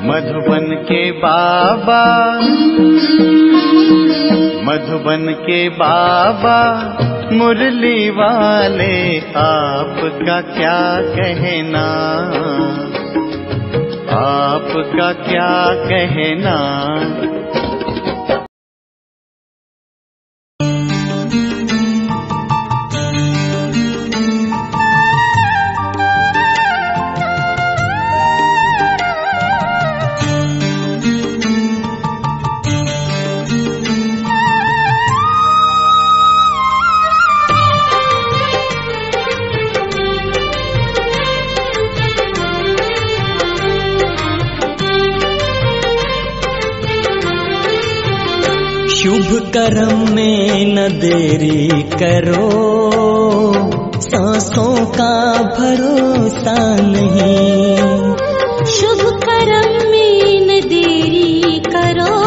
मधुबन के बाबा, मधुबन के बाबा मुरली वाले, आपका क्या कहना, आपका क्या कहना। शुभ कर्म में न देरी करो, सांसों का भरोसा नहीं। शुभ कर्म में न देरी करो,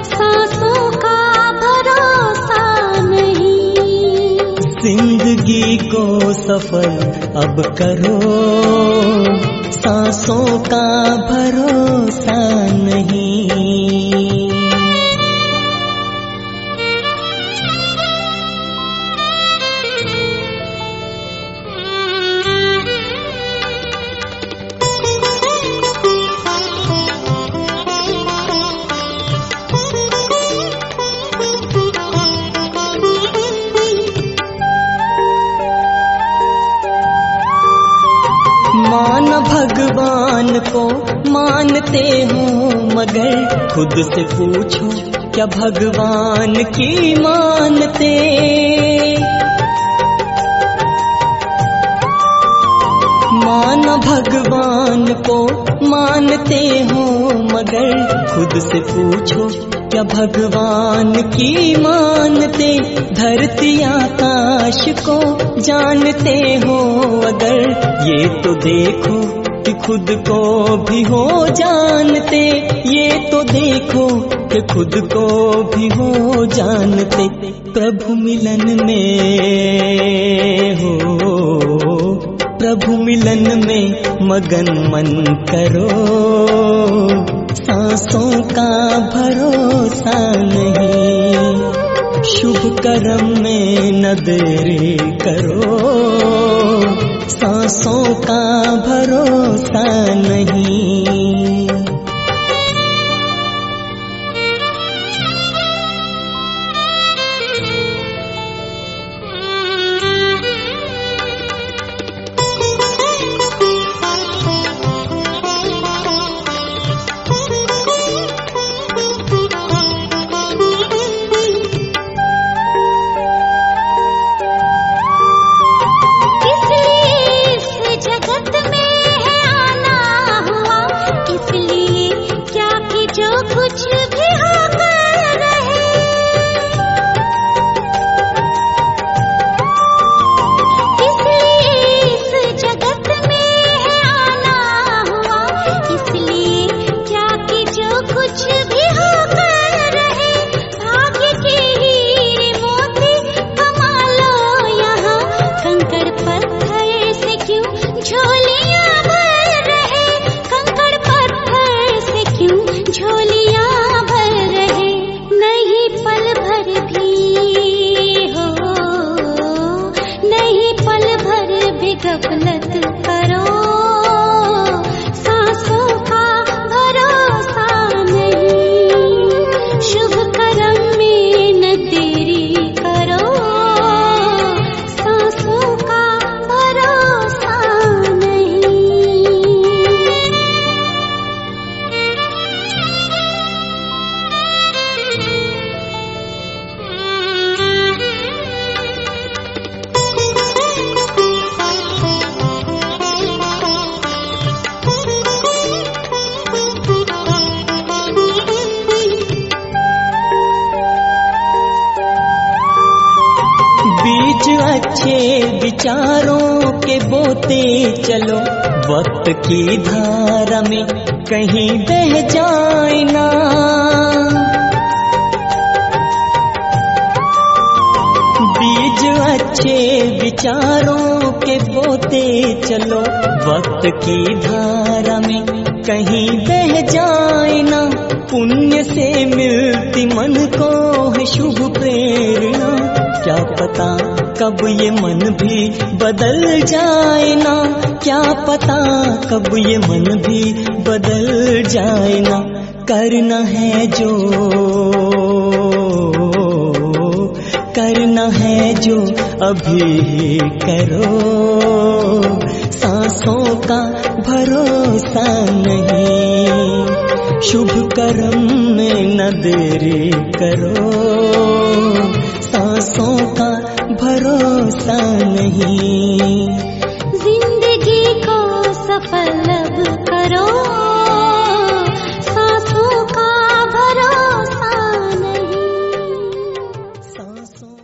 सांसों का भरोसा नहीं। जिंदगी को सफल अब करो, सांसों का भरोसा नहीं। मान भगवान को मानते हो, मगर खुद से पूछो क्या भगवान की मानते। मान भगवान को मानते हो, मगर खुद से पूछो क्या भगवान की मानते। धरती आकाश को जानते हो अगर, ये तो देखो कि खुद को भी हो जानते। ये तो देखो कि खुद को भी हो जानते। प्रभु मिलन में हो, प्रभु मिलन में मगन मन करो, सांसों का भरोसा नहीं। शुभ कर्म में न देरी करो, सांसों का भरोसा नहीं। अच्छे विचारों के बोते चलो, वक्त की धारा में कहीं बह जाए ना। बीज अच्छे विचारों के बोते चलो, वक्त की धारा में कहीं बह जाए ना, पुण्य से मिलती मन को है शुभ प्रेरणा। क्या पता कब ये मन भी बदल जाए ना, क्या पता कब ये मन भी बदल जाए ना। करना है जो, करना है जो अभी करो, सांसों का भरोसा नहीं, शुभ कर्म में न देरी करो, सांसों का भरोसा नहीं। जिंदगी को सफल अब करो, सांसों का भरोसा नहीं, सांसों।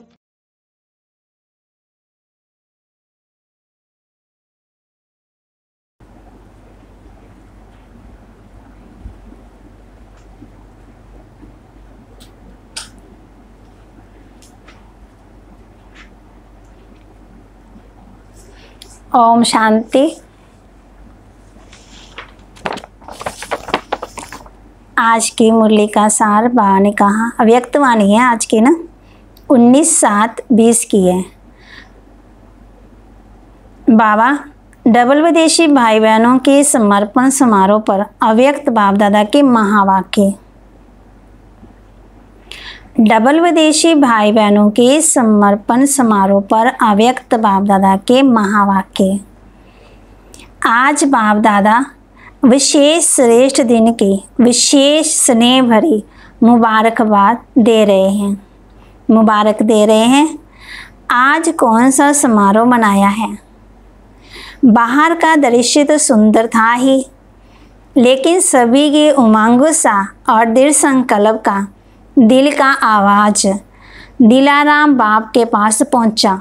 ओम शांति। आज की मुरली का सार बाबा ने कहा, अव्यक्त वाणी है आज की ना, 19/7/20 की है। बाबा डबल विदेशी भाई बहनों के समर्पण समारोह पर अव्यक्त बाप दादा के महावाक्य। डबल विदेशी भाई बहनों के समर्पण समारोह पर अव्यक्त बाप दादा के महावाक्य। आज बाप दादा विशेष श्रेष्ठ दिन की विशेष स्नेह भरी मुबारकबाद दे रहे हैं, मुबारक दे रहे हैं। आज कौन सा समारोह मनाया है? बाहर का दृश्य तो सुंदर था ही, लेकिन सभी के उमंग सा और दृढ़ संकल्प का दिल का आवाज दिलाराम बाप के पास पहुंचा।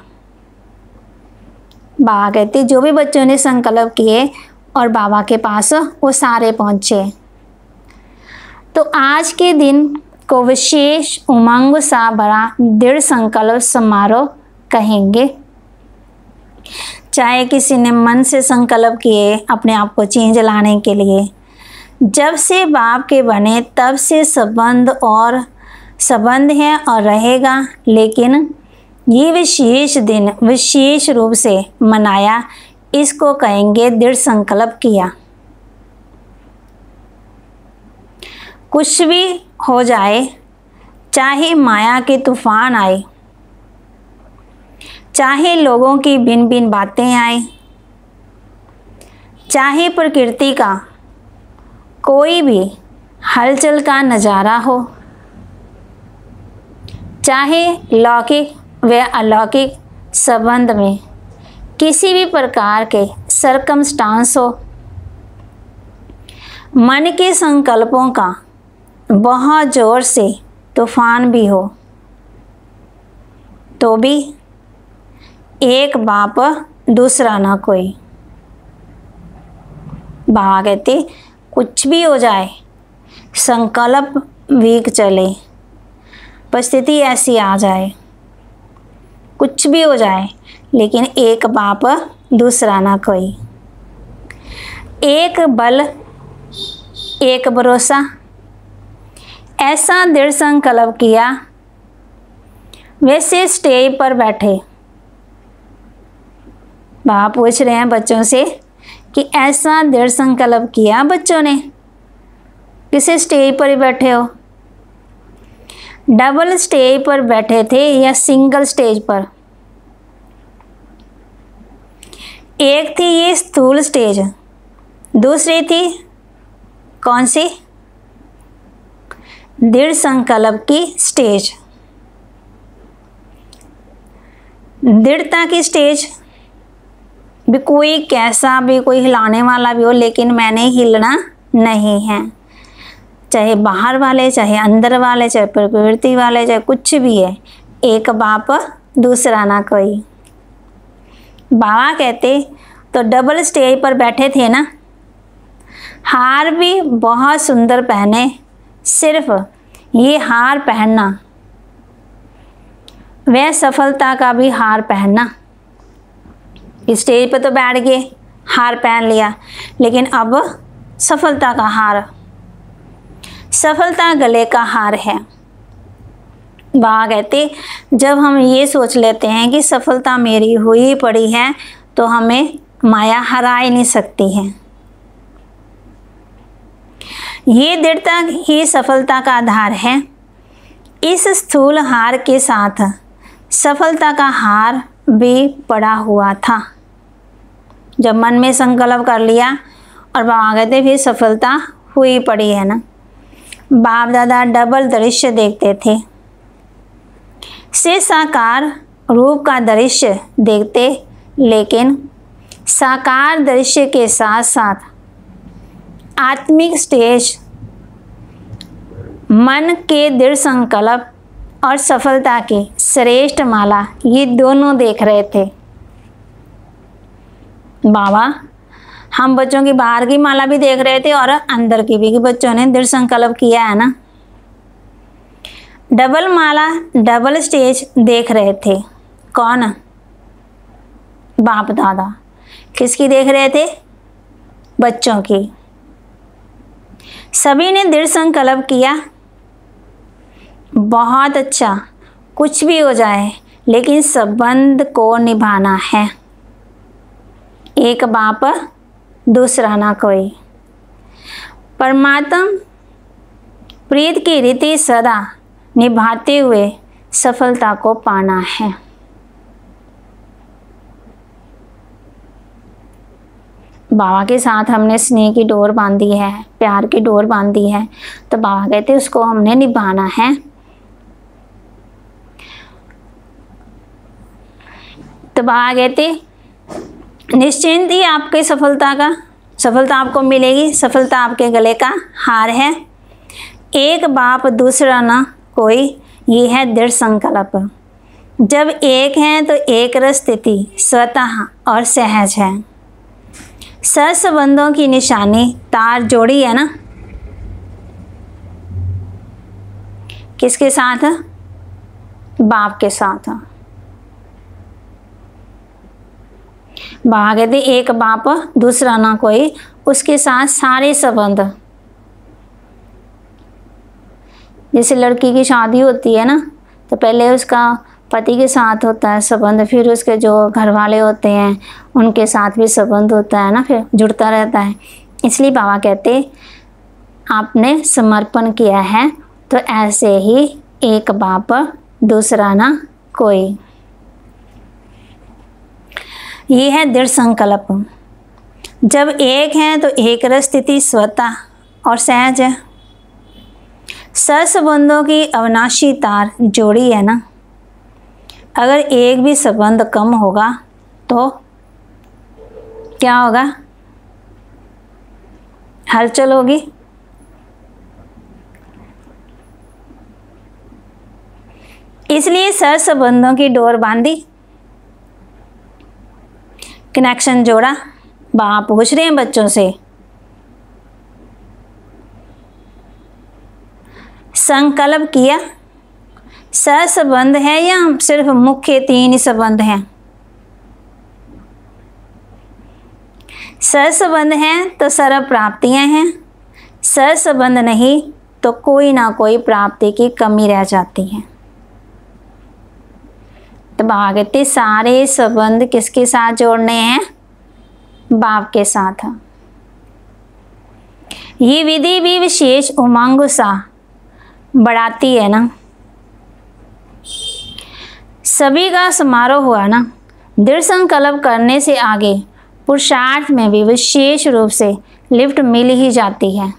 बाबा कहते जो भी बच्चों ने संकल्प किए और बाबा के पास वो सारे पहुंचे। तो आज के दिन को विशेष उमंग सा भरा दृढ़ संकल्प समारोह कहेंगे। चाहे किसी ने मन से संकल्प किए अपने आप को चेंज लाने के लिए, जब से बाप के बने तब से संबंध है और रहेगा, लेकिन ये विशेष दिन विशेष रूप से मनाया, इसको कहेंगे दृढ़ संकल्प किया। कुछ भी हो जाए, चाहे माया के तूफान आए, चाहे लोगों की भिन्न भिन्न बातें आए, चाहे प्रकृति का कोई भी हलचल का नज़ारा हो, चाहे लौकिक व अलौकिक संबंध में किसी भी प्रकार के सर्कमस्टांस हो, मन के संकल्पों का बहुत जोर से तूफान भी हो, तो भी एक बाप दूसरा ना कोई। बाबा कहते कुछ भी हो जाए, संकल्प वीक चले, परिस्थिति ऐसी आ जाए, कुछ भी हो जाए, लेकिन एक बाप दूसरा ना कोई। एक बल, एक भरोसा, ऐसा दृढ़ संकल्प किया। वैसे स्टेज पर बैठे बाबा पूछ रहे हैं बच्चों से कि ऐसा दृढ़ संकल्प किया बच्चों ने, किसी स्टेज पर ही बैठे हो? डबल स्टेज पर बैठे थे या सिंगल स्टेज पर? एक थी ये स्थूल स्टेज, दूसरी थी कौन सी? दृढ़ संकल्प की स्टेज, दृढ़ता की स्टेज। भी कोई कैसा भी कोई हिलाने वाला भी हो, लेकिन मैंने हिलना नहीं है, चाहे बाहर वाले, चाहे अंदर वाले, चाहे प्रकृति वाले, चाहे कुछ भी है, एक बाप दूसरा ना कोई। बाबा कहते तो डबल स्टेज पर बैठे थे ना, हार भी बहुत सुंदर पहने, सिर्फ ये हार पहनना, वह सफलता का भी हार पहनना। स्टेज पर तो बैठ गए, हार पहन लिया, लेकिन अब सफलता का हार। सफलता गले का हार है। बाबा कहते जब हम ये सोच लेते हैं कि सफलता मेरी हुई पड़ी है तो हमें माया हरा ही नहीं सकती है। ये दृढ़ता ही सफलता का आधार है। इस स्थूल हार के साथ सफलता का हार भी पड़ा हुआ था। जब मन में संकल्प कर लिया और बाबा कहते फिर सफलता हुई पड़ी है ना। बाप दादा डबल दृश्य देखते थे। से साकार रूप का दृश्य देखते, लेकिन साकार दृश्य के साथ साथ आत्मिक स्टेज, मन के दृढ़ संकल्प और सफलता की श्रेष्ठ माला, ये दोनों देख रहे थे। बाबा हम बच्चों की बाहर की माला भी देख रहे थे और अंदर की भी, कि बच्चों ने दृढ़ संकल्प किया है ना। डबल माला, डबल स्टेज देख रहे थे। कौन? बाप दादा। किसकी देख रहे थे? बच्चों की। सभी ने दृढ़ संकल्प किया, बहुत अच्छा, कुछ भी हो जाए लेकिन संबंध को निभाना है। एक बाप दूसरा ना कोई। परमात्मा प्रीत की रीति सदा निभाते हुए सफलता को पाना है। बाबा के साथ हमने स्नेह की डोर बांधी है, प्यार की डोर बांधी है, तो बाबा कहते उसको हमने निभाना है। तो बाबा कहते निश्चिंत ही आपकी सफलता आपको मिलेगी। सफलता आपके गले का हार है। एक बाप दूसरा ना कोई, ये है दृढ़ संकल्प। जब एक है तो एक रस स्थिति स्वतः और सहज है। सहसंबंधों की निशानी तार जोड़ी है ना। किसके साथ? बाप के साथ। बाबा कहते एक बाप दूसरा ना कोई, उसके साथ सारे संबंध। जैसे लड़की की शादी होती है ना, तो पहले उसका पति के साथ होता है संबंध, फिर उसके जो घर वाले होते हैं उनके साथ भी संबंध होता है ना, फिर जुड़ता रहता है। इसलिए बाबा कहते आपने समर्पण किया है तो ऐसे ही एक बाप दूसरा ना कोई। ये है दृढ़ संकल्प। जब एक है तो एक रस स्थिति स्वतः और सहज है। सहसंबंधों की अविनाशी तार जोड़ी है ना। अगर एक भी संबंध कम होगा तो क्या होगा? हलचल होगी। इसलिए सहसंबंधों की डोर बांधी, कनेक्शन जोड़ा। बाप पूछ रहे हैं बच्चों से, संकल्प किया, सहसंबंध है या सिर्फ मुख्य 3 ही संबंध हैं? सहसंबंध है तो सर्व प्राप्तियां हैं। सहसंबंध नहीं तो कोई ना कोई प्राप्ति की कमी रह जाती है। तो बाबा कहते सारे संबंध किसके साथ जोड़ने हैं? बाप के साथ। ये विधि भी विशेष उमंग सा बढ़ाती है ना। सभी का समारोह हुआ ना। दृढ़ संकल्प करने से आगे पुरुषार्थ में भी विशेष रूप से लिफ्ट मिल ही जाती है।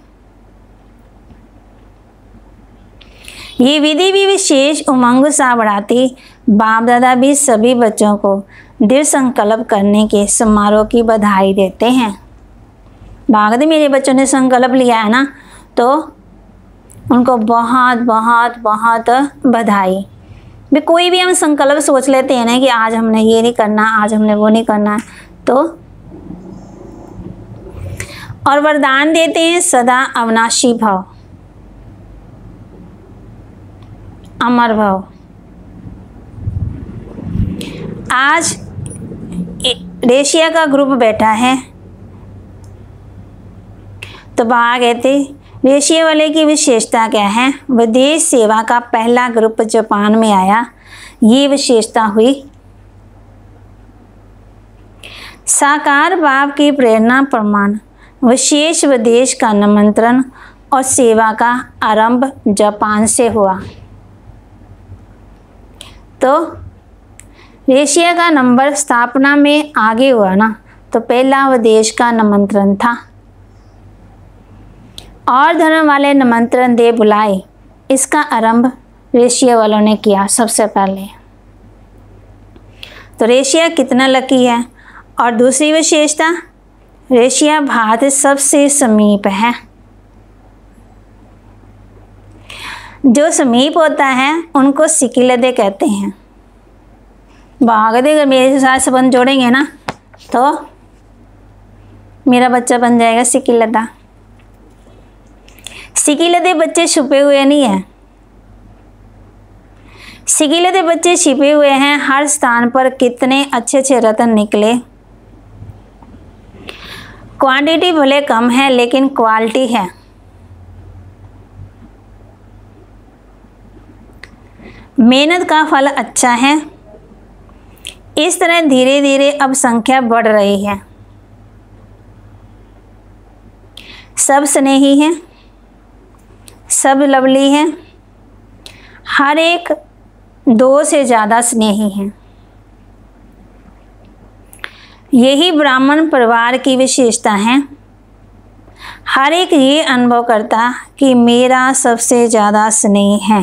ये विधि भी विशेष उमंग सा बढ़ाती। बाप दादा भी सभी बच्चों को दृढ़ संकल्प करने के समारोह की बधाई देते हैं। भागते मेरे बच्चों ने संकल्प लिया है ना, तो उनको बहुत बहुत बहुत बधाई। भी कोई भी हम संकल्प सोच लेते हैं ना कि आज हमने ये नहीं करना, आज हमने वो नहीं करना, तो और वरदान देते हैं सदा अविनाशी भाव, अमर भाव। आज रेशिया का ग्रुप बैठा है तो बाबा कहते रेशिया वाले की विशेषता क्या है? विदेश सेवा का पहला ग्रुप जापान में आया, ये विशेषता हुई। साकार बाप की प्रेरणा प्रमाण विशेष विदेश का निमंत्रण और सेवा का आरंभ जापान से हुआ। तो रेशिया का नंबर स्थापना में आगे हुआ ना, तो पहला विदेश का निमंत्रण था और धर्म वाले निमंत्रण दे बुलाए। इसका आरंभ रेशिया वालों ने किया सबसे पहले। तो रेशिया कितना लकी है। और दूसरी विशेषता, रेशिया भारत सबसे समीप है। जो समीप होता है उनको सिकिलदे कहते हैं। अगर मेरे साथ संबंध जोड़ेंगे ना तो मेरा बच्चा बन जाएगा सिकिलदा। सिकिलदे बच्चे छुपे हुए नहीं हैं, सिकिलदे बच्चे छिपे हुए हैं। हर स्थान पर कितने अच्छे अच्छे रत्न निकले। क्वांटिटी भले कम है लेकिन क्वालिटी है। मेहनत का फल अच्छा है। इस तरह धीरे धीरे अब संख्या बढ़ रही है। सब स्नेही हैं, सब लवली हैं, हर एक 2 से ज़्यादा स्नेही हैं। यही ब्राह्मण परिवार की विशेषता है। हर एक ये अनुभव करता कि मेरा सबसे ज़्यादा स्नेह है।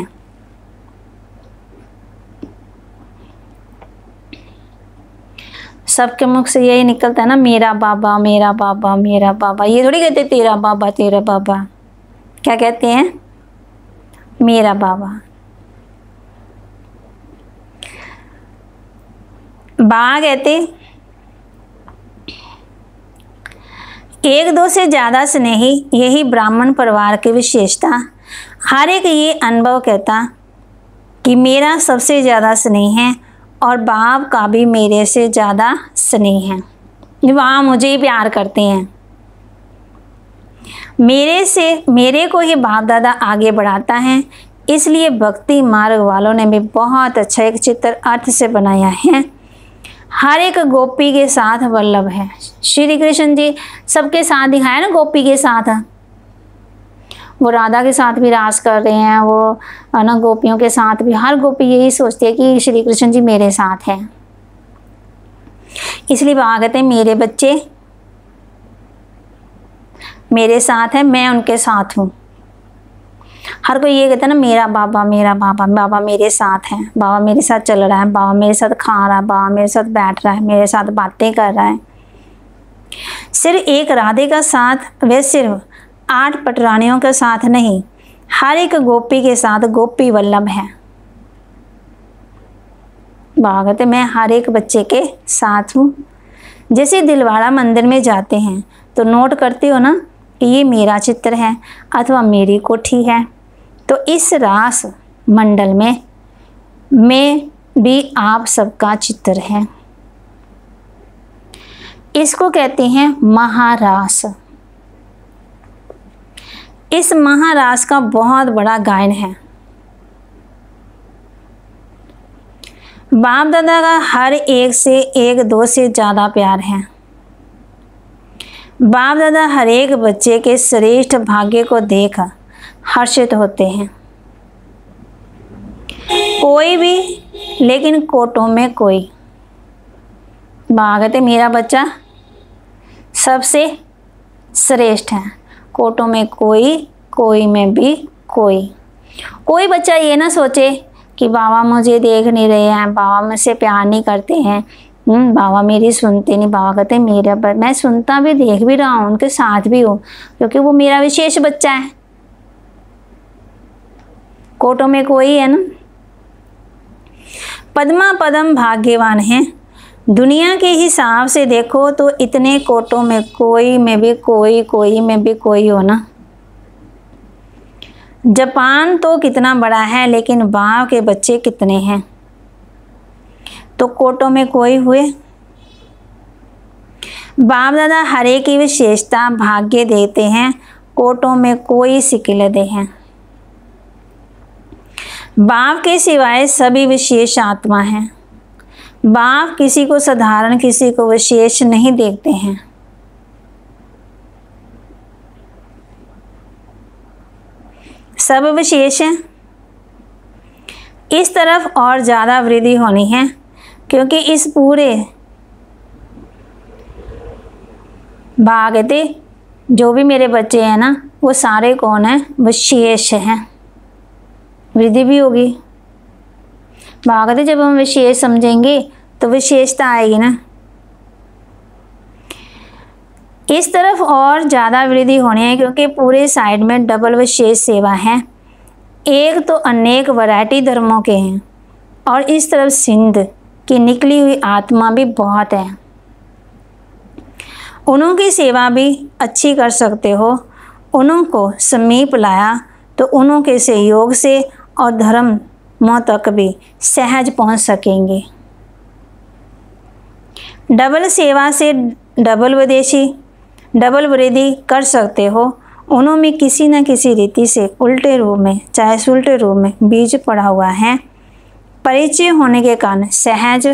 सबके मुख से यही निकलता है ना, मेरा बाबा मेरा बाबा मेरा बाबा। ये थोड़ी कहते तेरा बाबा तेरा बाबा, क्या कहते हैं? मेरा बाबा। बाबा कहते 1-2 से ज़्यादा स्नेही, यही ब्राह्मण परिवार की विशेषता। हर एक ये अनुभव कहता कि मेरा सबसे ज़्यादा स्नेह है और बाप का भी मेरे से ज़्यादा स्नेह है। वहाँ मुझे ही प्यार करते हैं। मेरे को ही बाप दादा आगे बढ़ाता है। इसलिए भक्ति मार्ग वालों ने भी बहुत अच्छा एक चित्र अर्थ से बनाया है। हर एक गोपी के साथ वल्लभ है। श्री कृष्ण जी सबके साथ दिखाया ना, गोपी के साथ। वो राधा के साथ भी रास कर रहे हैं, वो ना गोपियों के साथ भी। हर गोपी यही सोचती है कि श्री कृष्ण जी मेरे साथ हैं। इसलिए बाबा कहते हैं मेरे बच्चे मेरे साथ हैं, मैं उनके साथ हूँ। हर कोई ये कहता है ना, मेरा बाबा बाबा मेरे साथ है, बाबा मेरे साथ चल रहा है, बाबा मेरे साथ खा रहा है, बाबा मेरे साथ बैठ रहा है, मेरे साथ बातें कर रहा है। सिर्फ एक राधे का साथ, वे सिर्फ 8 पटरानियों के साथ नहीं, हर एक गोपी के साथ गोपी वल्लभ है। बाबा कहते मैं हर एक बच्चे के साथ हूँ। जैसे दिलवाड़ा मंदिर में जाते हैं तो नोट करते हो ना कि ये मेरा चित्र है अथवा मेरी कोठी है। तो इस रास मंडल में भी आप सबका चित्र है। इसको कहते हैं महारास। इस महारास का बहुत बड़ा गायन है। बाप दादा का हर एक से 1-2 से ज़्यादा प्यार है। बाप दादा हर एक बच्चे के श्रेष्ठ भाग्य को देख हर्षित होते हैं। कोई भी, लेकिन कोटों में कोई। बाबा कहते मेरा बच्चा सबसे श्रेष्ठ है। कोटों में कोई, कोई में भी कोई। कोई बच्चा ये ना सोचे कि बाबा मुझे देख नहीं रहे हैं, बाबा मुझसे प्यार नहीं करते हैं, बाबा मेरी सुनते नहीं। बाबा कहते मेरा मैं सुनता भी, देख भी रहा हूँ, उनके साथ भी हूँ, क्योंकि वो मेरा विशेष बच्चा है। कोटों में कोई है ना। पद्मा पदम भाग्यवान है। दुनिया के हिसाब से देखो तो इतने कोटों में कोई में भी कोई, कोई में भी कोई हो ना। जापान तो कितना बड़ा है, लेकिन बाप के बच्चे कितने हैं। तो कोटों में कोई हुए। बाप दादा हरे की विशेषता भाग्य देते हैं कोटों में कोई सिकिलदे हैं। बाप के सिवाय सभी विशेष आत्मा हैं। बाप किसी को साधारण, किसी को विशेष नहीं देखते हैं। सब विशेष हैं। इस तरफ और ज़्यादा वृद्धि होनी है, क्योंकि इस पूरे भागते जो भी मेरे बच्चे हैं ना, वो सारे कौन हैं? विशेष हैं। वृद्धि भी होगी। भागते जब हम विशेष समझेंगे तो विशेषता आएगी ना। इस तरफ और ज़्यादा वृद्धि होनी है, क्योंकि पूरे साइड में डबल विशेष सेवा है। एक तो अनेक वैरायटी धर्मों के हैं, और इस तरफ सिंध की निकली हुई आत्मा भी बहुत है। उन्हों की सेवा भी अच्छी कर सकते हो। उन्हों को समीप लाया तो उन्हों के सहयोग से और धर्मों तक भी सहज पहुंच सकेंगे। डबल सेवा से डबल विदेशी, डबल वृद्धि कर सकते हो। उन्हों में किसी न किसी रीति से उल्टे रूप में, चाहे सुलटे रूप में बीज पड़ा हुआ है। परिचय होने के कारण सहज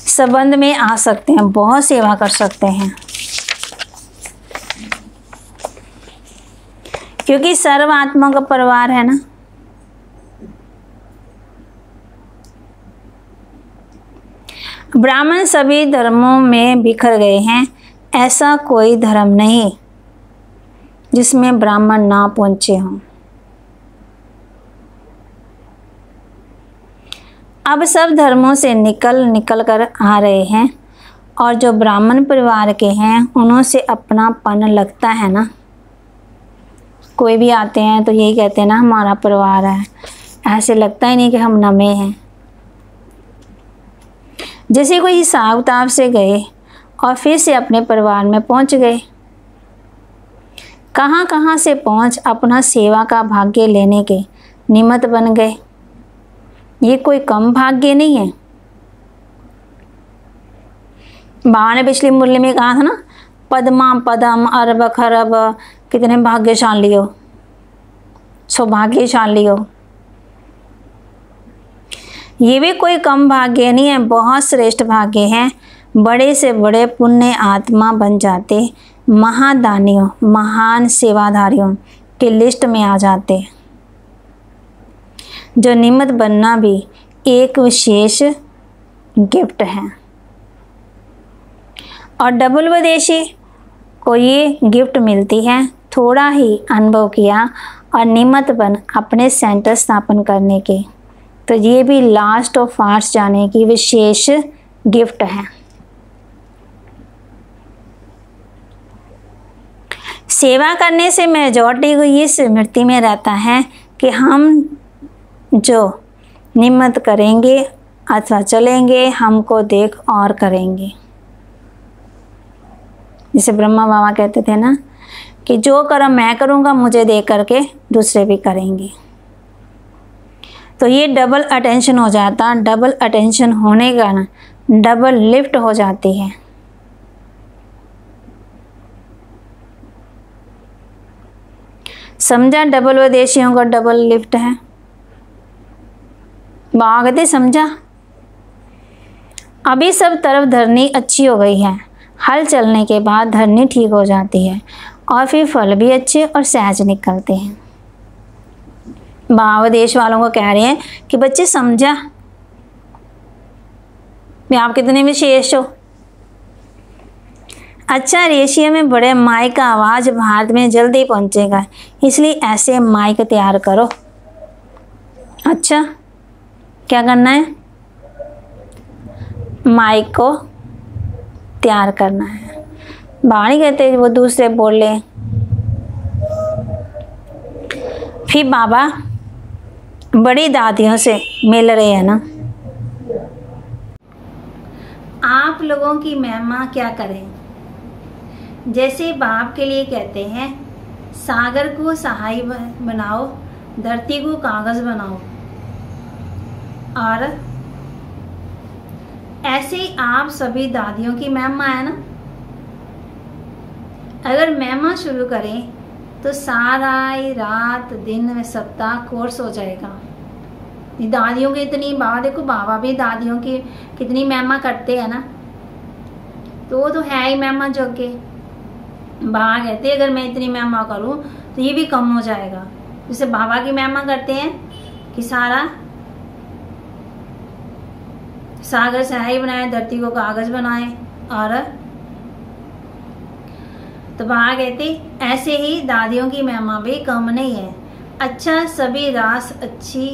संबंध में आ सकते हैं, बहुत सेवा कर सकते हैं, क्योंकि सर्व आत्मा का परिवार है ना। ब्राह्मण सभी धर्मों में बिखर गए हैं। ऐसा कोई धर्म नहीं जिसमें ब्राह्मण ना पहुंचे हों। अब सब धर्मों से निकल कर आ रहे हैं, और जो ब्राह्मण परिवार के हैं उन्हों से अपनापन लगता है ना। कोई भी आते हैं तो यही कहते हैं ना, हमारा परिवार है। ऐसे लगता ही नहीं कि हम नमे हैं। जैसे कोई हिसाब किताब से गए और फिर से अपने परिवार में पहुंच गए। कहाँ कहाँ से पहुंच अपना सेवा का भाग्य लेने के निमित्त बन गए। ये कोई कम भाग्य नहीं है। बाबा ने पिछली मुरली में कहा था ना, पद्मा पदम अरब खरब, कितने भाग्यशाली हो, सौभाग्यशाली हो। ये भी कोई कम भाग्य नहीं है, बहुत श्रेष्ठ भाग्य है। बड़े से बड़े पुण्य आत्मा बन जाते, महादानियों, महान सेवाधारियों की लिस्ट में आ जाते। जो निमित्त बनना भी एक विशेष गिफ्ट है, और डबल विदेशी को ये गिफ्ट मिलती है। थोड़ा ही अनुभव किया और निमित्त बन अपने सेंटर स्थापन करने के, तो ये भी लास्ट ऑफ आर्ट्स जाने की विशेष गिफ्ट है। सेवा करने से मेजॉरिटी को ये स्मृति में रहता है कि हम जो निमित्त करेंगे अथवा चलेंगे, हमको देख और करेंगे। जैसे ब्रह्मा बाबा कहते थे ना कि जो कर्म मैं करूँगा मुझे देख करके दूसरे भी करेंगे। तो ये डबल अटेंशन हो जाता। डबल अटेंशन होने का ना डबल लिफ्ट हो जाती है। समझा? डबल विदेशियों का डबल लिफ्ट है। बागते समझा? अभी सब तरफ धरनी अच्छी हो गई है। हल चलने के बाद धरनी ठीक हो जाती है, और फिर फल भी अच्छे और सहज निकलते हैं। बाबा देश वालों को कह रहे हैं कि बच्चे समझा, मैं आप कितने विशेष हो। अच्छा, एशिया में बड़े माइक का आवाज़ भारत में जल्दी पहुंचेगा, इसलिए ऐसे माइक तैयार करो। अच्छा, क्या करना है? माइक को तैयार करना है। बाबा नहीं कहते वो दूसरे बोले। फिर बाबा बड़ी दादियों से मिल रहे हैं ना। आप लोगों की महिमा क्या करें। जैसे बाप के लिए कहते हैं, सागर को सहाय बनाओ, धरती को कागज बनाओ, और ऐसे ही आप सभी दादियों की महिमा है ना। अगर महिमा शुरू करें तो सारा ही रात दिन में सप्ताह कोर्स हो जाएगा। दादियों की इतनी बाबा, देखो बाबा भी दादियों की कितनी महिमा करते हैं ना, तो वो तो है ही महिमा जोगे। बाबा कहते अगर मैं इतनी महिमा करूं तो ये भी कम हो जाएगा। जैसे बाबा की महिमा करते हैं कि सारा सागर स्याही बनाए, धरती को कागज बनाए, और तो बाबा कहते ऐसे ही दादियों की महिमा भी कम नहीं है। अच्छा, सभी रास अच्छी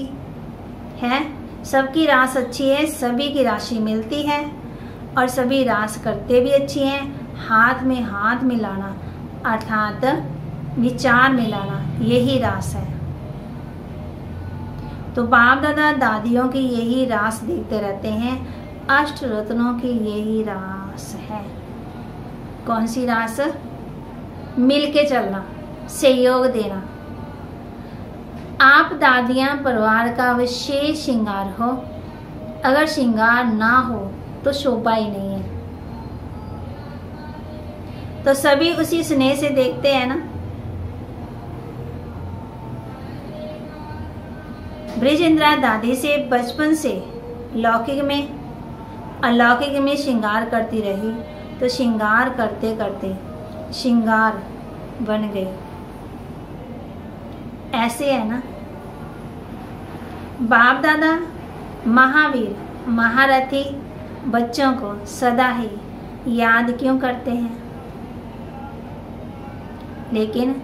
है, सबकी रास अच्छी है, सभी की राशि मिलती है और सभी रास करते भी अच्छी हैं। हाथ में हाथ मिलाना अर्थात विचार मिलाना, यही रास है। तो बाप दादा दादियों की यही रास देखते रहते हैं। अष्ट रत्नों की यही रास है। कौन सी रास? मिल के चलना, सहयोग देना। आप दादियां परिवार का विशेष श्रृंगार हो। अगर श्रृंगार ना हो तो शोभा ही नहीं है। तो सभी उसी स्नेह से देखते हैं ना। ब्रिजेंद्रा दादी से बचपन से लौकिक में अलौकिक में श्रृंगार करती रही, तो श्रृंगार करते करते श्रृंगार बन गई। ऐसे है ना। बाप दादा महावीर महारथी बच्चों को सदा ही याद क्यों करते हैं, लेकिन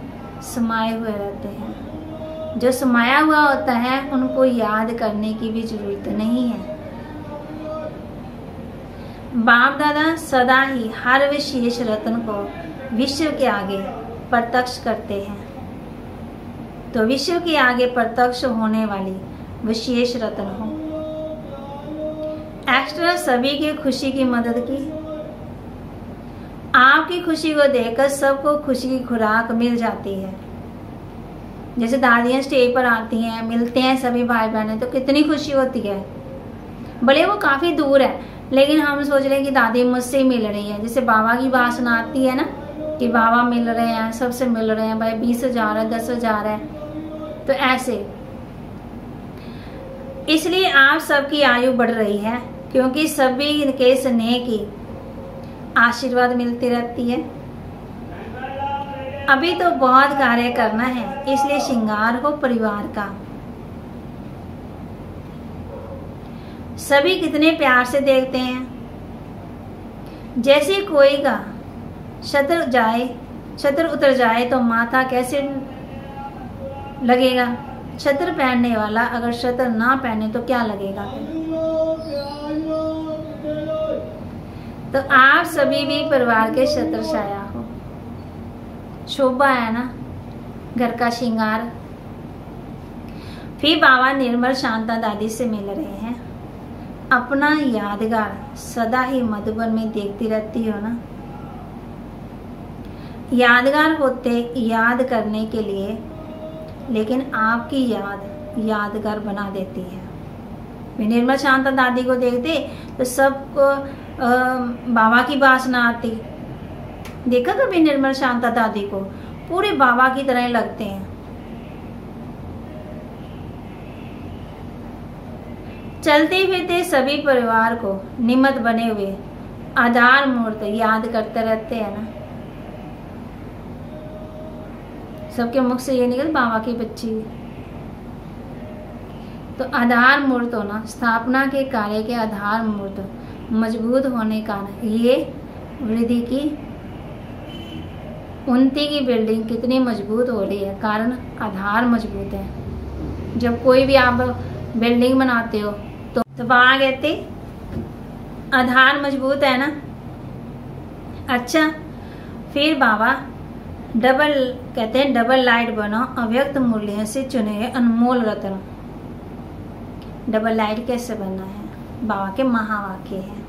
समाये हुए रहते हैं। जो समाया हुआ होता है उनको याद करने की भी जरूरत नहीं है। बाप दादा सदा ही हर विशेष रत्न को विश्व के आगे प्रत्यक्ष करते हैं। तो विश्व के आगे प्रत्यक्ष होने वाली विशेष रत्न हो। एक्स्ट्रा सभी की खुशी की मदद की। आपकी खुशी को देखकर सबको खुशी की खुराक मिल जाती है। जैसे दादियां स्टेज पर आती हैं, मिलते हैं सभी भाई बहनें, तो कितनी खुशी होती है। भले वो काफी दूर है, लेकिन हम सोच रहे हैं कि दादी मुझसे मिल रही है। जैसे बाबा की बात सुनाती है ना कि बाबा मिल रहे हैं, सबसे मिल रहे हैं, भाई 20,000 है, 10,000 है। तो ऐसे इसलिए आप सबकी आयु बढ़ रही है, क्योंकि सभी के स्नेह की आशीर्वाद मिलती रहती है। अभी तो बहुत कार्य करना है, इसलिए श्रृंगार हो परिवार का। सभी कितने प्यार से देखते हैं। जैसे कोई का छत्र उतर जाए तो माथा कैसे लगेगा। छत्र पहनने वाला अगर छत्र ना पहने तो क्या लगेगा। तो आप सभी भी परिवार के छत्र छाया हो। शोभा है ना घर का श्रृंगार। फिर बाबा निर्मल शांता दादी से मिल रहे हैं। अपना यादगार सदा ही मधुबन में देखती रहती हो ना। यादगार होते याद करने के लिए, लेकिन आपकी याद यादगार बना देती है। निर्मल शांता दादी को देखते तो सबको बाबा की वासना आती। देखा कभी निर्मल शांता दादी को? पूरे बाबा की तरह लगते हैं। चलते फिरते सभी परिवार को निमित्त बने हुए आधार मूर्त याद करते रहते हैं ना। सबके मुख से ये निकल बाबा की बच्ची। तो आधार मूर्त होना, स्थापना के कार्य के आधार मूर्त मजबूत होने का ये वृद्धि की उन्नति की बिल्डिंग कितनी मजबूत हो रही है, कारण आधार मजबूत है। जब कोई भी आप बिल्डिंग बनाते हो तो वहां कहते आधार मजबूत है ना। अच्छा, फिर बाबा कहते हैं डबल लाइट बनो अव्यक्त मूल्य से चुने अनमोल रत्न। डबल लाइट कैसे बनना है? बाबा के महावाक्य है।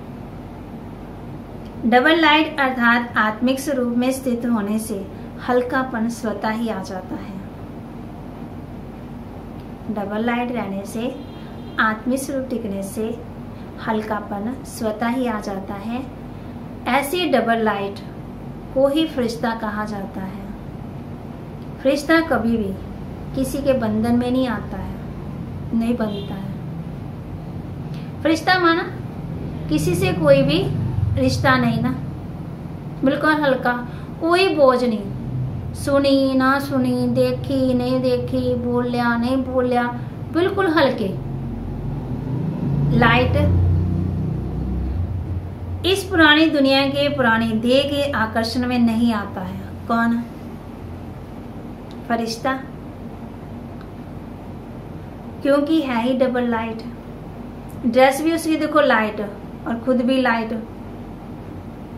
डबल लाइट अर्थात आत्मिक स्वरूप में स्थित होने से हल्कापन स्वतः ही आ जाता है। डबल लाइट रहने से आत्मिक स्वरूप टिकने से हल्कापन स्वतः ही आ जाता है। ऐसी डबल लाइट को ही फरिश्ता कहा जाता है। फरिश्ता कभी भी किसी के बंधन में नहीं आता है, नहीं बनता है। फरिश्ता माना किसी से कोई भी रिश्ता नहीं ना, बिल्कुल हल्का, कोई बोझ नहीं, सुनी ना सुनी, देखी नहीं देखी, बोलिया नहीं बोलिया, बिल्कुल हल्के, लाइट। इस पुरानी दुनिया के पुरानी देह के आकर्षण में नहीं आता है। कौन? फरिश्ता, क्योंकि है ही डबल लाइट। ड्रेस भी उसकी देखो लाइट और खुद भी लाइट,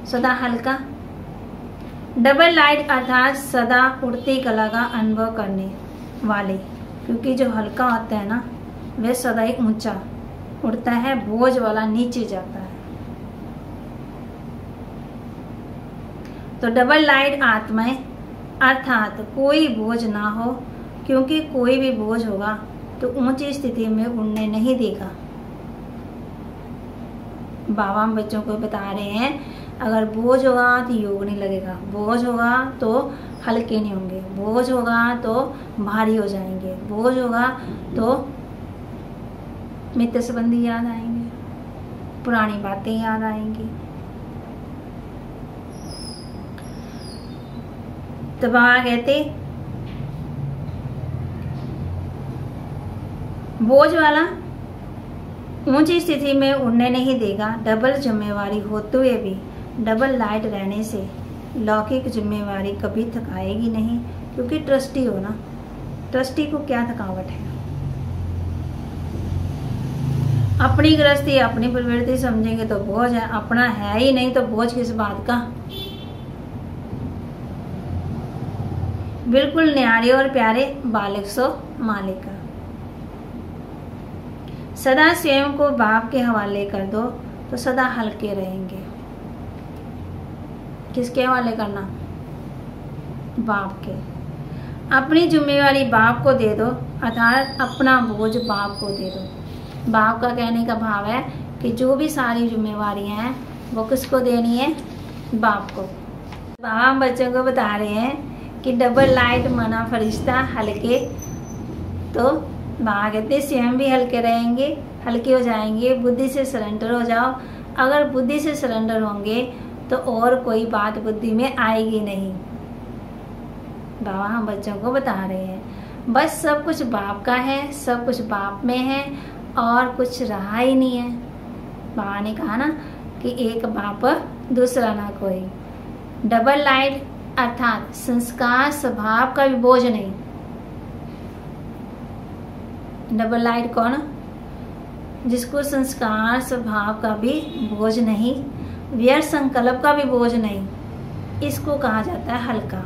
सदा हल्का। डबल लाइट अर्थात सदा उड़ती कला का अनुभव करने वाले, क्योंकि जो हल्का होता है ना वह सदा ही ऊंचा उड़ता है, बोझ वाला नीचे जाता है। तो डबल लाइट आत्माएं अर्थात कोई बोझ ना हो, क्योंकि कोई भी बोझ होगा तो ऊंची स्थिति में उड़ने नहीं देगा। बाबा हम बच्चों को बता रहे हैं, अगर बोझ होगा तो योग नहीं लगेगा, बोझ होगा तो हल्के नहीं होंगे, बोझ होगा तो भारी हो जाएंगे, बोझ होगा तो मित्र संबंधी याद आएंगे, पुरानी बातें याद आएंगी। तो बाबा कहते बोझ वाला ऊंची स्थिति में उड़ने नहीं देगा। डबल जिम्मेवारी होते हुए भी डबल लाइट रहने से लौकिक जिम्मेवारी कभी थकाएगी नहीं, क्योंकि ट्रस्टी हो ना, ट्रस्टी को क्या थकावट है। अपनी गृहस्थी अपनी प्रवृत्ति समझेंगे तो बोझ है, अपना है ही नहीं तो बोझ किस बात का। बिल्कुल न्यारे और प्यारे बालिक सो मालिक का। सदा स्वयं को बाप के हवाले कर दो तो सदा हल्के रहेंगे। किसके हवाले करना? बाप के। अपनी जिम्मेवारी बाप को दे दो, अर्थात अपना बोझ बाप को दे दो। बाप का कहने का भाव है कि जो भी सारी जिम्मेवारियां हैं वो किसको देनी है? बाप को। बाबा हम बच्चों को बता रहे हैं कि डबल लाइट माना फरिश्ता हल्के, तो बाबा कहते स्वयं भी हल्के रहेंगे, हल्के हो जाएंगे। बुद्धि से सरेंडर हो जाओ। अगर बुद्धि से सरेंडर होंगे तो और कोई बात बुद्धि में आएगी नहीं। बाबा हम बच्चों को बता रहे हैं बस सब कुछ बाप का है, सब कुछ बाप में है और कुछ रहा ही नहीं है। बाबा ने कहा ना कि एक बाप दूसरा ना कोई। डबल लाइट अर्थात संस्कार स्वभाव का भी बोझ नहीं। डबल लाइट कौन? जिसको संस्कार स्वभाव का भी बोझ नहीं, व्यर्थ संकल्प का भी बोझ नहीं, इसको कहा जाता है हल्का।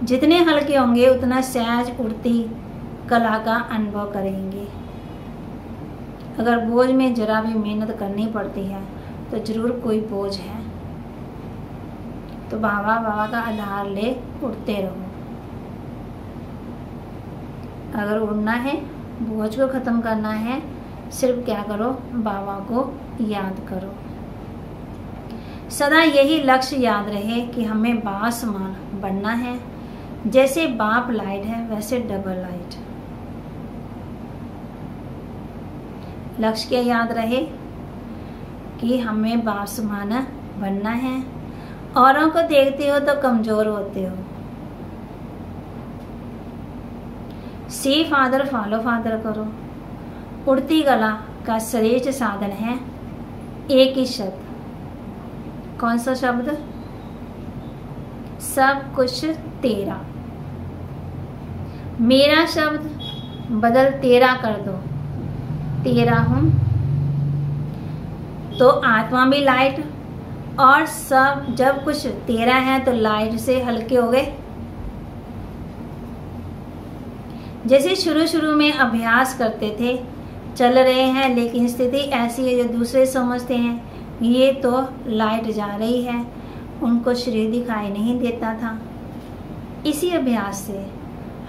जितने हल्के होंगे उतना सहज उड़ती कला का अनुभव करेंगे। अगर बोझ में जरा भी मेहनत करनी पड़ती है तो जरूर कोई बोझ है। तो बाबा का आधार ले उड़ते रहो। अगर उड़ना है, बोझ को खत्म करना है, सिर्फ क्या करो? बाबा को याद करो। सदा यही लक्ष्य याद रहे कि हमें बाप समान बनना है। जैसे बाप लाइट है वैसे डबल लाइट। लक्ष्य क्या याद रहे कि हमें बाप समान बनना है। औरों को देखते हो तो कमजोर होते हो। सी फादर फॉलो फादर करो। उड़ती कला का श्रेष्ठ साधन है एक ही शब्द। कौन सा शब्द? सब कुछ तेरा। मेरा शब्द बदल तेरा कर दो। तेरा हूं तो आत्मा भी लाइट, और सब जब कुछ तेरा है तो लाइट से हल्के हो गए। जैसे शुरू में अभ्यास करते थे, चल रहे हैं, लेकिन स्थिति ऐसी है जो दूसरे समझते हैं ये तो लाइट जा रही है, उनको शरीर दिखाई नहीं देता था। इसी अभ्यास से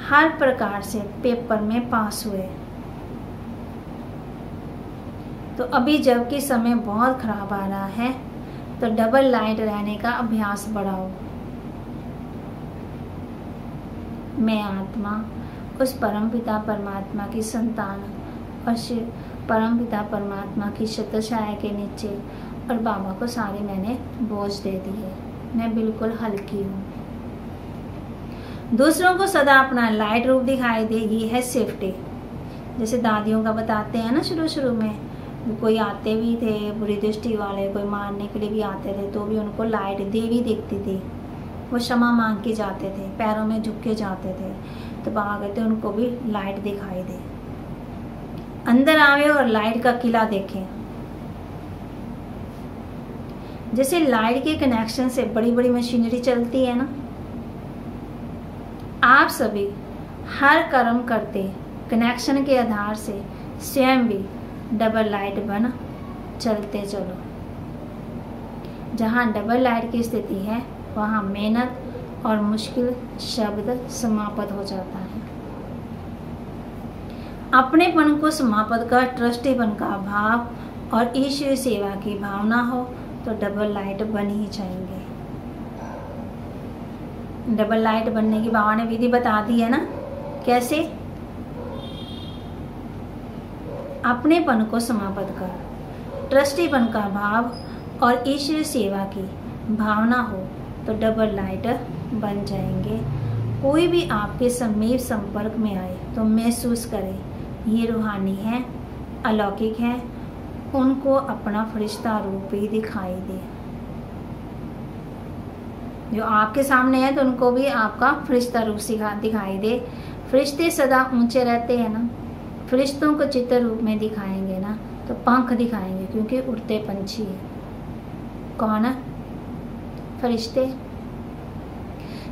हर प्रकार से पेपर में पास हुए। तो अभी जबकि समय बहुत खराब आ रहा है तो डबल लाइट रहने का अभ्यास बढ़ाओ। मैं आत्मा उस परमपिता परमात्मा की संतान और शिव परमपिता परमात्मा की छत्रछाया के नीचे और बाबा को सारी मैंने बोझ दे दी है। मैं बिल्कुल हल्की हूँ। दूसरों को सदा अपना लाइट रूप दिखाई दे, ये है सेफ्टी। जैसे दादियों का बताते हैं ना, शुरू शुरू में कोई आते भी थे बुरी दृष्टि वाले, कोई मारने के लिए भी आते थे, तो भी उनको लाइट देवी दिखती थी। वो क्षमा मांग के जाते थे, पैरों में झुक के जाते थे, तो बाबा कहते उनको भी लाइट दिखाई दे। अंदर आवे और लाइट का किला देखें। जैसे लाइट के कनेक्शन से बड़ी बड़ी मशीनरी चलती है ना, आप सभी हर कर्म करते कनेक्शन के आधार से स्वयं भी डबल लाइट बन चलते चलो। जहाँ डबल लाइट की स्थिति है वहाँ मेहनत और मुश्किल शब्द समाप्त हो जाता है। अपनेपन को समाप्त कर ट्रस्टीपन का भाव और ईश्वरीय सेवा की भावना हो तो डबल लाइट बन ही जाएंगे। डबल लाइट बनने की बाबा ने विधि बता दी है ना, कैसे? अपनेपन को समाप्त कर ट्रस्टीपन का भाव और ईश्वरीय सेवा की भावना हो तो डबल लाइट बन जाएंगे। कोई भी आपके समीप संपर्क में आए तो महसूस करें ये रूहानी है, अलौकिक है, उनको अपना फरिश्ता रूप ही दिखाई दे। जो आपके सामने है तो उनको भी आपका फरिश्ता रूप दिखाई दे। फरिश्ते सदा ऊंचे रहते हैं ना, फरिश्तों को चित्र रूप में दिखाएंगे ना तो पंख दिखाएंगे, क्योंकि उड़ते पंछी है। कौन है? फरिश्ते।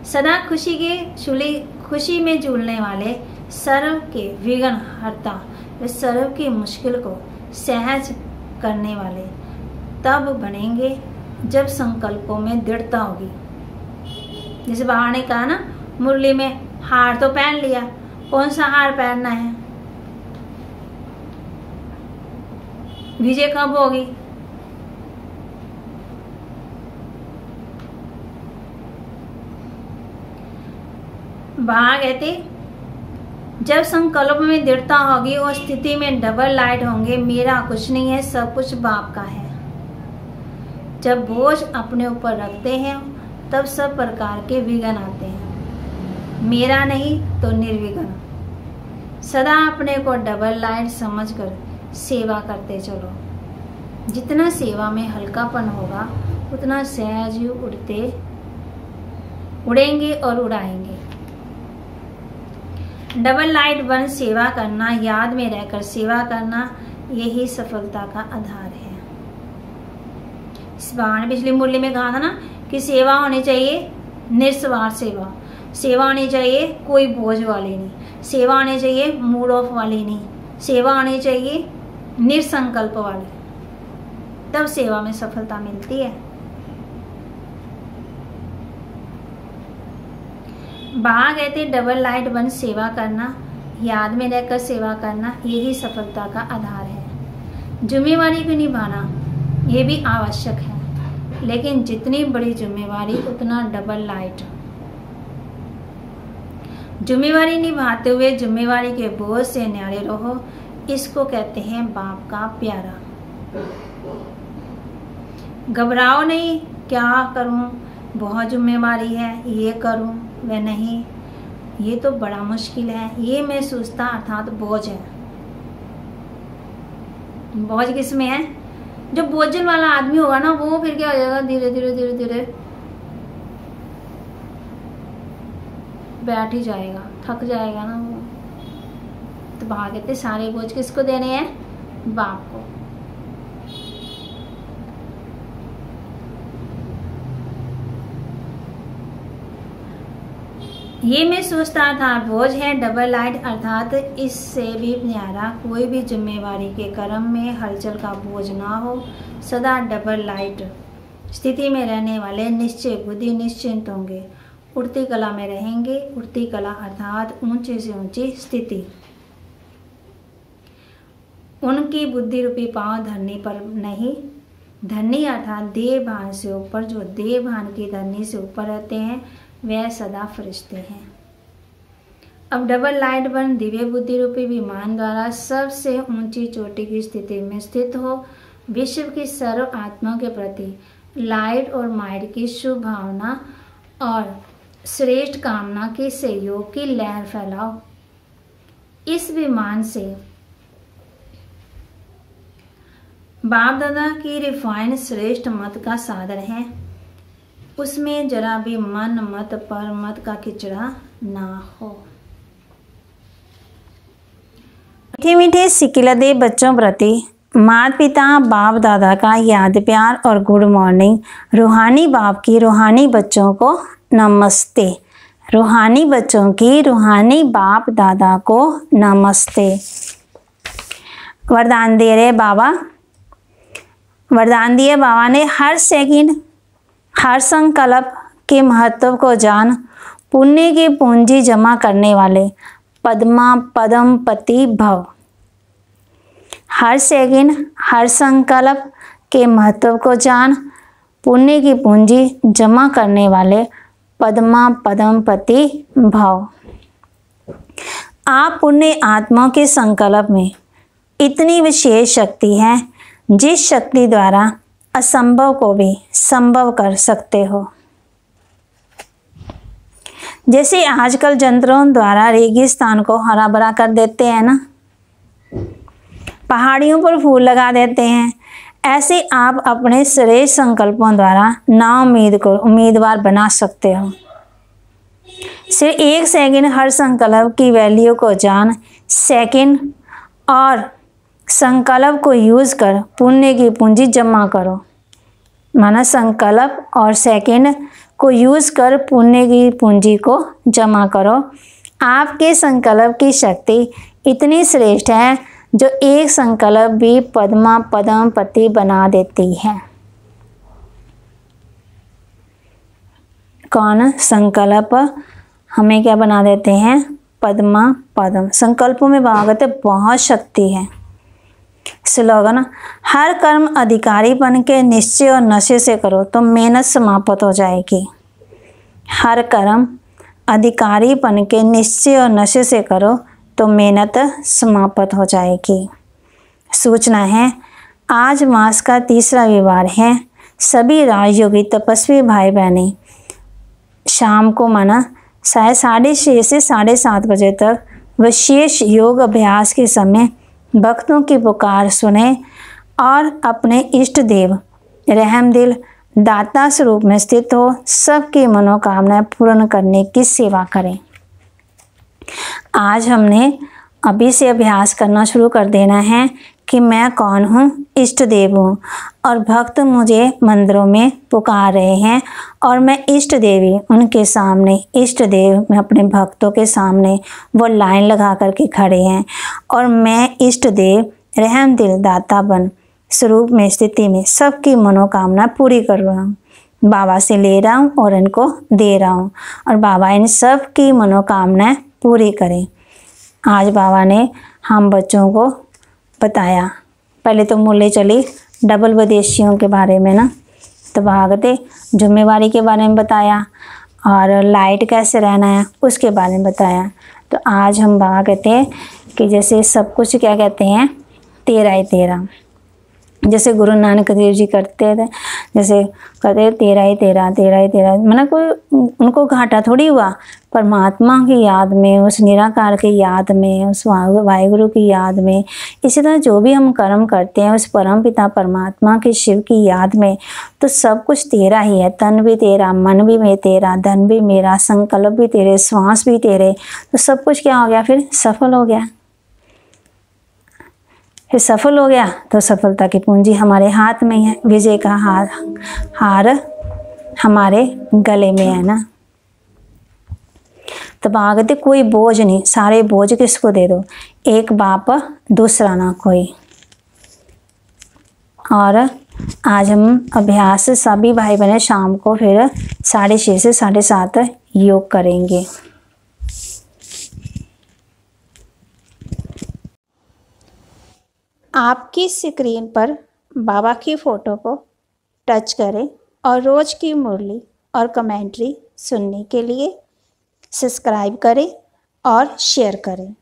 सदा खुशी में झूलने वाले, सर्व के विघ्न हरता, वे सर्व की मुश्किल को सहज करने वाले तब बनेंगे जब संकल्पों में दृढ़ता होगी। जैसे बाबा ने कहा ना, मुरली में हार तो पहन लिया, कौन सा हार पहनना है? विजय कब होगी? बाबा कहते जब संकल्प में दृढ़ता होगी और स्थिति में डबल लाइट होंगे, मेरा कुछ नहीं है, सब कुछ बाप का है। जब बोझ अपने ऊपर रखते हैं तब सब प्रकार के विघ्न आते हैं। मेरा नहीं तो निर्विघ्न। सदा अपने को डबल लाइट समझकर सेवा करते चलो। जितना सेवा में हल्कापन होगा उतना सहज ही उड़ेंगे और उड़ाएंगे। डबल लाइट बन सेवा करना, याद में रहकर सेवा करना, यही सफलता का आधार है। इस बार पिछली मुरली में कहा था ना कि सेवा होनी चाहिए निस्वार्थ सेवा, सेवा होनी चाहिए कोई बोझ वाली नहीं, सेवा होनी चाहिए मूड ऑफ वाली नहीं, सेवा होनी चाहिए निसंकल्प वाली, तब सेवा में सफलता मिलती है। बाबा कहते डबल लाइट बन सेवा करना, याद में रहकर सेवा करना, यही सफलता का आधार है। जिम्मेवारी को निभाना ये भी आवश्यक है, लेकिन जितनी बड़ी जिम्मेवारी उतना डबल लाइट। जिम्मेवारी निभाते हुए जिम्मेवारी के बोझ से न्यारे रहो, इसको कहते हैं बाप का प्यारा। घबराओ नहीं, क्या करूं, बहुत जिम्मेवारी है, ये करूं वह नहीं, ये तो बड़ा मुश्किल है, ये मैं सोचता अर्थात बोझ है। बोझ किस में है? जो बोझल वाला आदमी होगा ना, वो फिर क्या हो जाएगा, धीरे धीरे धीरे धीरे बैठ ही जाएगा, थक जाएगा ना वो। तो बाबा कहते सारे बोझ किसको देने हैं? बाप को। ये मैं सोचता था बोझ है डबल लाइट, अर्थात इससे भी न्यारा कोई भी जिम्मेवारी के कर्म में हलचल का बोझ ना हो। सदा डबल लाइट स्थिति में रहने वाले निश्चय बुद्धि निश्चिंत होंगे, उड़ती कला में रहेंगे। उड़ती कला अर्थात ऊंची से ऊंची स्थिति। उनकी बुद्धि रूपी पांव धरनी पर नहीं, धन्य अर्थात देह भान से ऊपर, जो देह भान की धन्य से ऊपर रहते हैं वह सदा फरिश्ते हैं। अब डबल लाइट बर्न दिव्य बुद्धि रूपी विमान द्वारा सबसे ऊंची चोटी की स्थिति में स्थित हो विश्व की सर्व आत्मा के प्रति लाइट और माइट की शुभ भावना और श्रेष्ठ कामना के सहयोग की लहर फैलाओ। इस विमान से बाप दादा की रिफाइंड श्रेष्ठ मत का सादर है, उसमें जरा भी मन मत पर मत का खिचड़ा ना हो। मीठे मीठे सिकिलदे बच्चों प्रति माता पिता बाप दादा का याद प्यार और गुड मॉर्निंग। रूहानी बाप की रूहानी बच्चों को नमस्ते। रूहानी बच्चों की रूहानी बाप दादा को नमस्ते। वरदान दे रहे बाबा, वरदान दिए बाबा ने, हर सेकंड हर संकल्प के महत्व को जान पुण्य की पूंजी जमा करने वाले पद्मा पदम पति भव। हर सेकंड हर संकल्प के महत्व को जान पुण्य की पूंजी जमा करने वाले पद्मा पदम पति भव। आप पुण्य आत्मा के संकल्प में इतनी विशेष शक्ति है जिस शक्ति द्वारा असंभव को भी संभव कर सकते हो। जैसे आजकल यंत्रों द्वारा रेगिस्तान को हरा भरा कर देते हैं ना, पहाड़ियों पर फूल लगा देते हैं, ऐसे आप अपने श्रेष्ठ संकल्पों द्वारा नाउम्मीद को उम्मीदवार बना सकते हो। सिर्फ एक सेकंड हर संकल्प की वैल्यू को जान सेकंड और संकल्प को यूज कर पुण्य की पूंजी जमा करो। माना संकल्प और सेकंड को यूज कर पुण्य की पूंजी को जमा करो। आपके संकल्प की शक्ति इतनी श्रेष्ठ है जो एक संकल्प भी पद्मा पदम पति बना देती है। कौन? संकल्प हमें क्या बना देते हैं? पद्मा पदम। संकल्पों में भागवत बहुत शक्ति है। स्लोगन, हर कर्म अधिकारीपन के निश्चय और नशे से करो तो मेहनत समाप्त हो जाएगी। हर कर्म अधिकारीपन के निश्चय और नशे से करो तो मेहनत समाप्त हो जाएगी। सूचना है, आज मास का तीसरा रविवार है। सभी राजयोगी तपस्वी भाई बहनें शाम को माना शायद 6:30 से 7:30 बजे तक विशेष योग अभ्यास के समय भक्तों की पुकार सुने और अपने इष्ट देव रहमदिल दाता स्वरूप में स्थित हो सबकी मनोकामनाएं पूर्ण करने की सेवा करें। आज हमने अभी से अभ्यास करना शुरू कर देना है कि मैं कौन हूँ? इष्ट देव हूँ और भक्त मुझे मंदिरों में पुकार रहे हैं और मैं इष्ट देवी उनके सामने, इष्ट देव मैं अपने भक्तों के सामने वो लाइन लगा करके खड़े हैं और मैं इष्ट देव रहम दिल दाता बन स्वरूप में स्थिति में सबकी मनोकामना पूरी कर रहा हूँ। बाबा से ले रहा हूँ और इनको दे रहा हूँ और बाबा इन सब की मनोकामनाएं पूरी करें। आज बाबा ने हम बच्चों को बताया, पहले तो मूल्य चली डबल विदेशियों के बारे में ना, तो भागते जिम्मेवारी के बारे में बताया और लाइट कैसे रहना है उसके बारे में बताया। तो आज हम बाबा कहते हैं कि जैसे सब कुछ क्या कहते हैं, 13 ही 13। जैसे गुरु नानक देव जी करते थे, जैसे कहते 13 ही 13, 13 ही 13। मतलब कोई उनको घाटा थोड़ी हुआ, परमात्मा की याद में, उस निराकार की याद में, उस वाहिगुरु की याद में। इसी तरह जो भी हम कर्म करते हैं उस परम पिता परमात्मा की शिव की याद में, तो सब कुछ तेरा ही है। तन भी तेरा, मन भी मैं तेरा, धन भी मेरा, संकल्प भी तेरे, श्वास भी तेरे। तो सब कुछ क्या हो गया? फिर सफल हो गया। फिर सफल हो गया तो सफलता की पूंजी हमारे हाथ में है। विजय का हार हमारे गले में है ना। तो भागते कोई बोझ नहीं, सारे बोझ किसको दे दो? एक बाप दूसरा ना कोई। और आज हम अभ्यास सभी भाई बहन शाम को फिर 6:30 से 7:30 योग करेंगे। आपकी स्क्रीन पर बाबा की फ़ोटो को टच करें और रोज़ की मुरली और कमेंट्री सुनने के लिए सब्सक्राइब करें और शेयर करें।